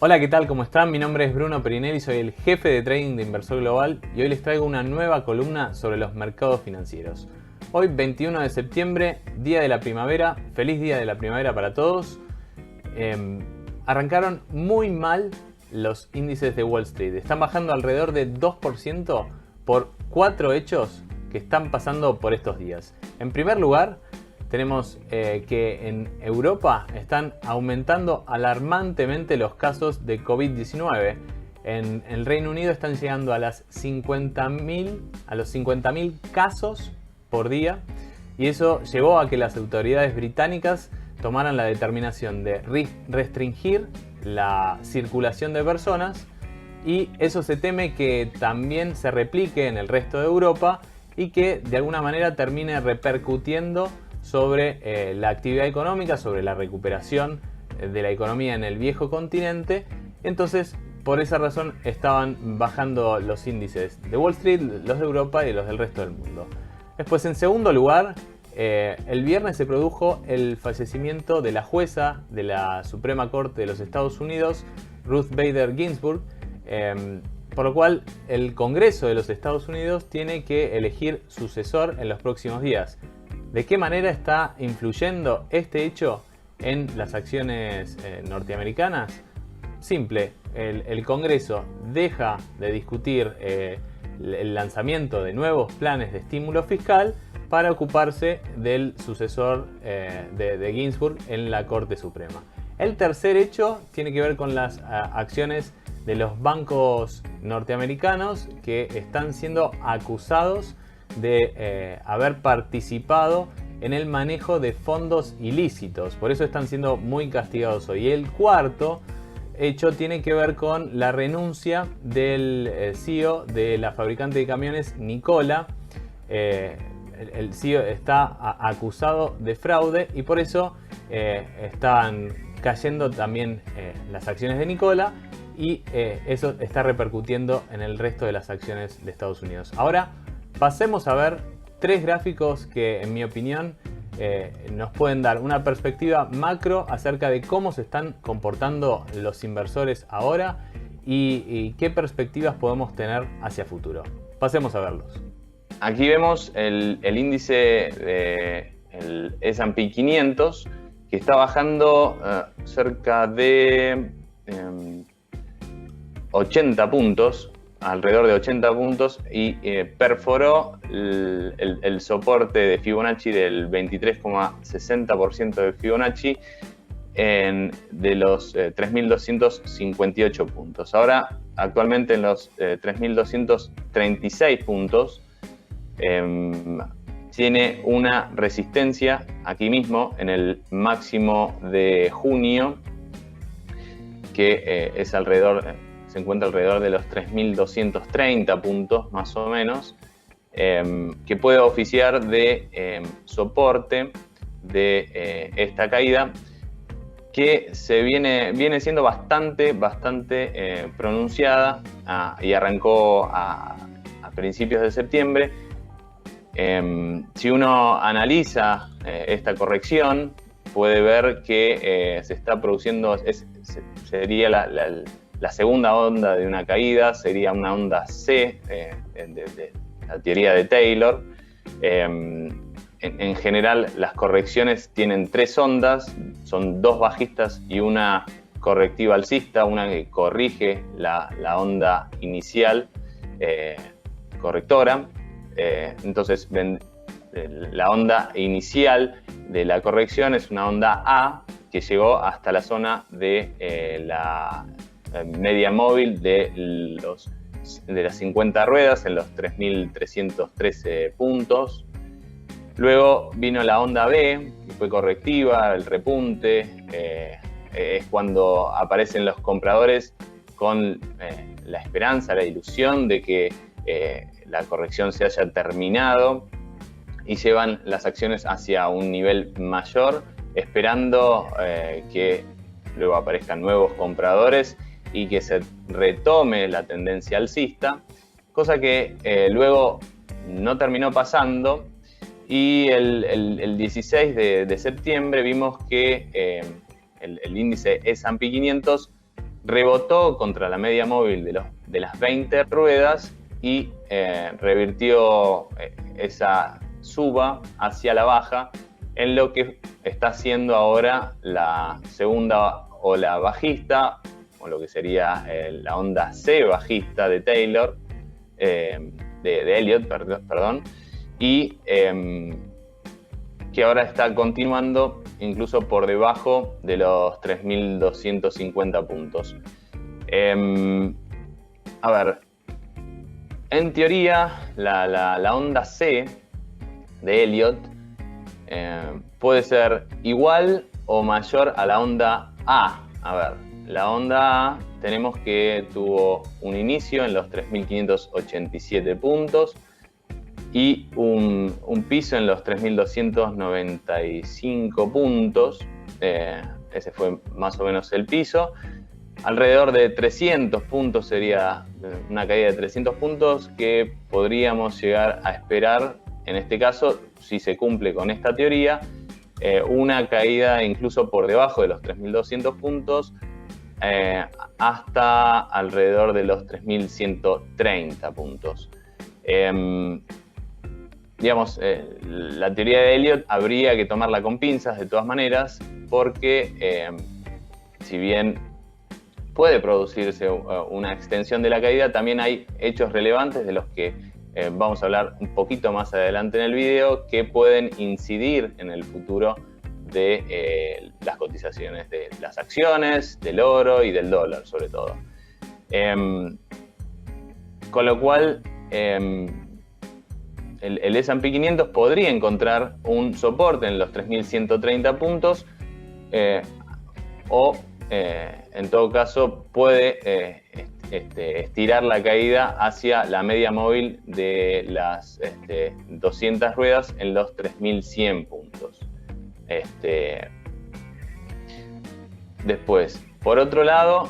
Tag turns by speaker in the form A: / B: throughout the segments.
A: Hola, ¿qué tal? ¿Cómo están? Mi nombre es Bruno Perinelli, soy el jefe de trading de Inversor Global y hoy les traigo una nueva columna sobre los mercados financieros. Hoy, 21 de septiembre, día de la primavera, feliz día de la primavera para todos. Arrancaron muy mal los índices de Wall Street, están bajando alrededor de 2% por 4 hechos que están pasando por estos días. En primer lugar, tenemos que en Europa están aumentando alarmantemente los casos de COVID-19. En el Reino Unido están llegando a los 50.000 casos por día, y eso llevó a que las autoridades británicas tomaran la determinación de restringir la circulación de personas, y eso se teme que también se replique en el resto de Europa y que de alguna manera termine repercutiendo sobre la actividad económica, sobre la recuperación de la economía en el viejo continente. Entonces, por esa razón estaban bajando los índices de Wall Street, los de Europa y los del resto del mundo. Después, en segundo lugar, el viernes se produjo el fallecimiento de la jueza de la Suprema Corte de los Estados Unidos, Ruth Bader Ginsburg, por lo cual el Congreso de los Estados Unidos tiene que elegir sucesor en los próximos días. ¿De qué manera está influyendo este hecho en las acciones norteamericanas? Simple, el Congreso deja de discutir el lanzamiento de nuevos planes de estímulo fiscal para ocuparse del sucesor de Ginsburg en la Corte Suprema. El tercer hecho tiene que ver con las acciones de los bancos norteamericanos que están siendo acusados de haber participado en el manejo de fondos ilícitos. Por eso están siendo muy castigados hoy. Y el cuarto hecho tiene que ver con la renuncia del CEO de la fabricante de camiones Nikola. El CEO está acusado de fraude y por eso están cayendo también las acciones de Nikola, y eso está repercutiendo en el resto de las acciones de Estados Unidos. Ahora pasemos a ver tres gráficos que, en mi opinión, nos pueden dar una perspectiva macro acerca de cómo se están comportando los inversores ahora y qué perspectivas podemos tener hacia futuro. Pasemos a verlos.
B: Aquí vemos el índice del S&P 500 que está bajando cerca de 80 puntos, alrededor de 80 puntos, y perforó el soporte de Fibonacci del 23,60% de Fibonacci de los 3.258 puntos. Ahora, actualmente en los 3.236 puntos, tiene una resistencia aquí mismo en el máximo de junio, que es se encuentra alrededor de los 3.230 puntos más o menos, que puede oficiar de soporte de esta caída, que viene siendo bastante pronunciada y arrancó a principios de septiembre. Si uno analiza esta corrección, puede ver que se está produciendo, sería la segunda onda de una caída, sería una onda C de la teoría de Taylor. En general, las correcciones tienen tres ondas, son dos bajistas y una correctiva alcista, una que corrige la onda inicial correctora. Entonces, la onda inicial de la corrección es una onda A que llegó hasta la zona de la media móvil de las 50 ruedas en los 3.313 puntos. Luego vino la onda B, que fue correctiva, el repunte. Es cuando aparecen los compradores con la esperanza, la ilusión de que la corrección se haya terminado, y llevan las acciones hacia un nivel mayor, esperando que luego aparezcan nuevos compradores y que se retome la tendencia alcista, cosa que luego no terminó pasando. Y el 16 de septiembre vimos que el índice S&P 500 rebotó contra la media móvil de las 20 ruedas y revirtió esa suba hacia la baja en lo que está haciendo ahora la segunda ola bajista, o lo que sería la onda C bajista de Taylor, de Elliott, perdón, y que ahora está continuando incluso por debajo de los 3.250 puntos. A ver, en teoría la onda C de Elliott puede ser igual o mayor a la onda A. A ver, la onda A tenemos que tuvo un inicio en los 3.587 puntos y un piso en los 3.295 puntos. Ese fue más o menos el piso. Alrededor de 300 puntos sería una caída de 300 puntos que podríamos llegar a esperar, en este caso, si se cumple con esta teoría, una caída incluso por debajo de los 3.200 puntos hasta alrededor de los 3.130 puntos. Digamos, la teoría de Elliott habría que tomarla con pinzas de todas maneras, porque si bien puede producirse una extensión de la caída, también hay hechos relevantes de los que vamos a hablar un poquito más adelante en el video, que pueden incidir en el futuro de las cotizaciones de las acciones, del oro y del dólar sobre todo. Con lo cual, el S&P 500 podría encontrar un soporte en los 3.130 puntos o en todo caso puede estirar la caída hacia la media móvil de las 200 ruedas en los 3.100 puntos. Después, por otro lado,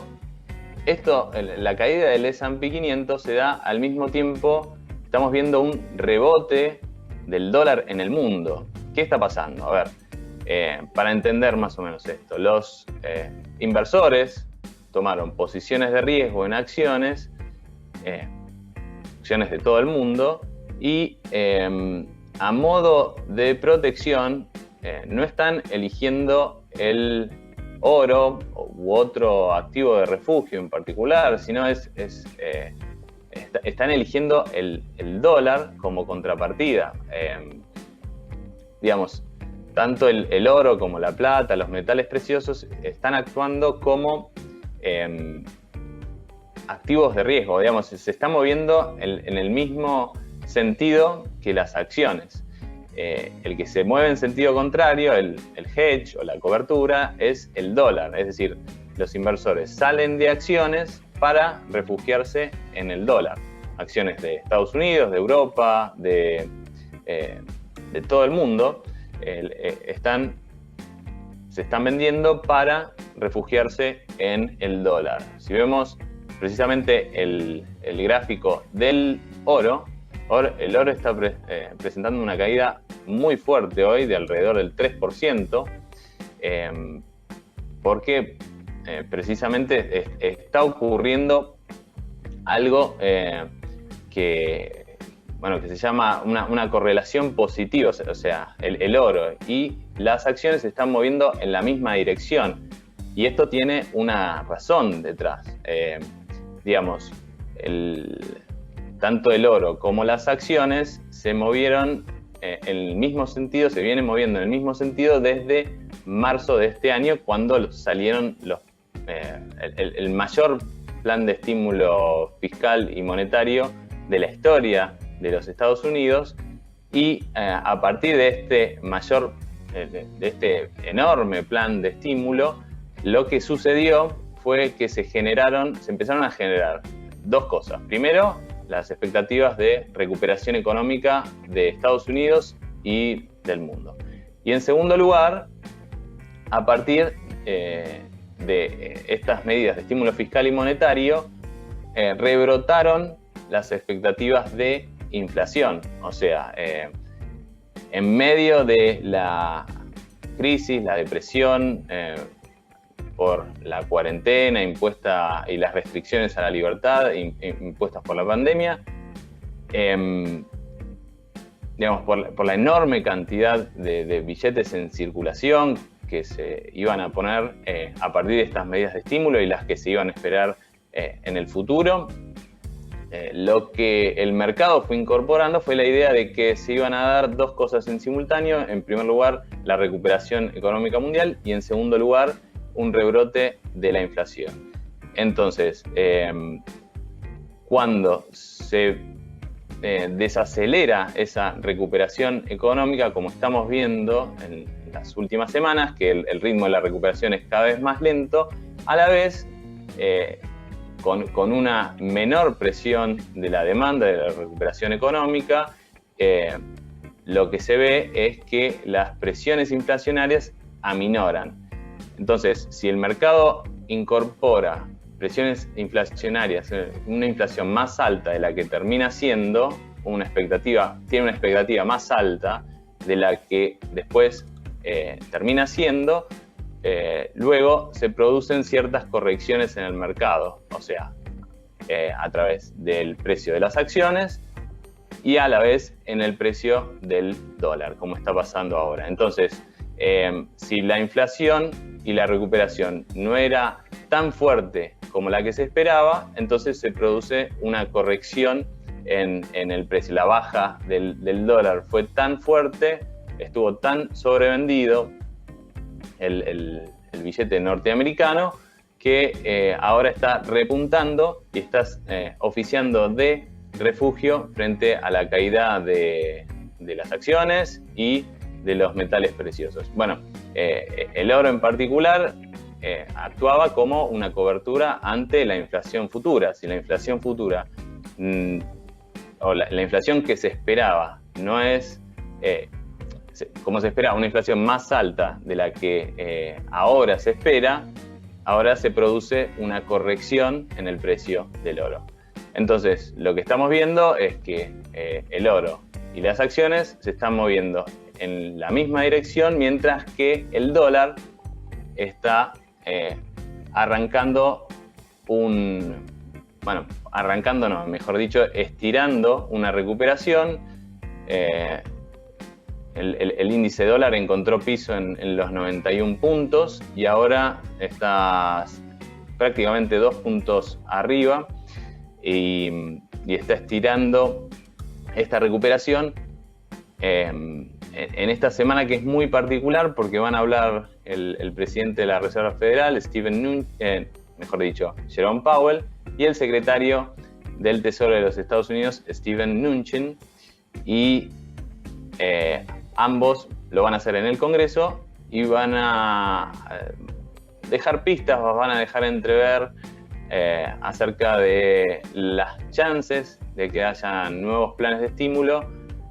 B: la caída del S&P 500 se da al mismo tiempo. Estamos viendo un rebote del dólar en el mundo. ¿Qué está pasando? A ver, para entender más o menos esto, los inversores tomaron posiciones de riesgo en acciones de todo el mundo, y a modo de protección no están eligiendo el oro u otro activo de refugio en particular, sino están eligiendo el dólar como contrapartida. Digamos, tanto el oro como la plata, los metales preciosos, están actuando como activos de riesgo. Digamos, se está moviendo en el mismo sentido que las acciones. El que se mueve en sentido contrario, el hedge o la cobertura, es el dólar. Es decir, los inversores salen de acciones para refugiarse en el dólar. Acciones de Estados Unidos, de Europa, de todo el mundo, se están vendiendo para refugiarse en el dólar. Si vemos precisamente el gráfico del oro, el oro está presentando una caída muy fuerte hoy, de alrededor del 3%, porque precisamente está ocurriendo algo que se llama una correlación positiva. O sea, el oro y las acciones se están moviendo en la misma dirección, y esto tiene una razón detrás. Digamos, tanto el oro como las acciones se movieron en el mismo sentido, se vienen moviendo en el mismo sentido desde marzo de este año, cuando salieron el mayor plan de estímulo fiscal y monetario de la historia de los Estados Unidos, y a partir de este enorme plan de estímulo, lo que sucedió fue que se empezaron a generar dos cosas. Primero, las expectativas de recuperación económica de Estados Unidos y del mundo. Y en segundo lugar, a partir de estas medidas de estímulo fiscal y monetario, rebrotaron las expectativas de inflación. O sea, en medio de la crisis, la depresión por la cuarentena impuesta y las restricciones a la libertad impuestas por la pandemia, digamos, por la enorme cantidad de billetes en circulación que se iban a poner a partir de estas medidas de estímulo y las que se iban a esperar en el futuro. Lo que el mercado fue incorporando fue la idea de que se iban a dar dos cosas en simultáneo. En primer lugar, la recuperación económica mundial y en segundo lugar, un rebrote de la inflación. Entonces, cuando se desacelera esa recuperación económica, como estamos viendo en las últimas semanas, que el ritmo de la recuperación es cada vez más lento, a la vez con una menor presión de la demanda de la recuperación económica, lo que se ve es que las presiones inflacionarias aminoran. Entonces, si el mercado incorpora presiones inflacionarias, una inflación más alta de la que termina siendo, tiene una expectativa más alta de la que después termina siendo, luego se producen ciertas correcciones en el mercado, o sea, a través del precio de las acciones y a la vez en el precio del dólar, como está pasando ahora. Entonces, si la inflación y la recuperación no era tan fuerte como la que se esperaba, entonces se produce una corrección en el precio. La baja del dólar fue tan fuerte, estuvo tan sobrevendido el billete norteamericano que ahora está repuntando y está oficiando de refugio frente a la caída de las acciones y de los metales preciosos. Bueno, el oro en particular actuaba como una cobertura ante la inflación futura. Si la inflación futura o la inflación que se esperaba no es como se esperaba, una inflación más alta de la que ahora se espera, ahora se produce una corrección en el precio del oro. Entonces, lo que estamos viendo es que el oro y las acciones se están moviendo en la misma dirección, mientras que el dólar está estirando una recuperación. El índice dólar encontró piso en los 91 puntos y ahora está prácticamente 2 puntos arriba y está estirando esta recuperación en esta semana, que es muy particular porque van a hablar el presidente de la Reserva Federal, Jerome Powell, y el secretario del Tesoro de los Estados Unidos, Steven Mnuchin, y ambos lo van a hacer en el Congreso y van a dejar pistas, van a dejar entrever acerca de las chances de que haya nuevos planes de estímulo,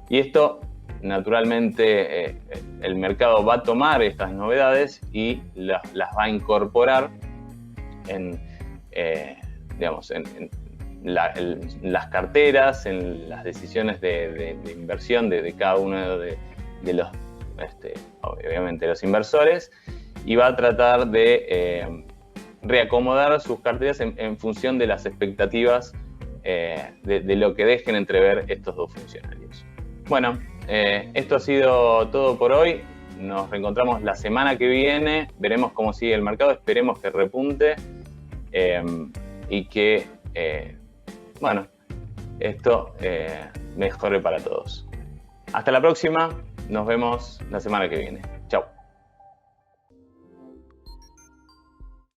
B: y esto naturalmente el mercado va a tomar estas novedades y las va a incorporar en las carteras, en las decisiones de inversión de cada uno de los, obviamente, los inversores, y va a tratar de reacomodar sus carteras en función de las expectativas de lo que dejen entrever estos dos funcionarios. Bueno, esto ha sido todo por hoy. Nos reencontramos la semana que viene. Veremos cómo sigue el mercado. Esperemos que repunte y que esto mejore para todos. Hasta la próxima. Nos vemos la semana que viene.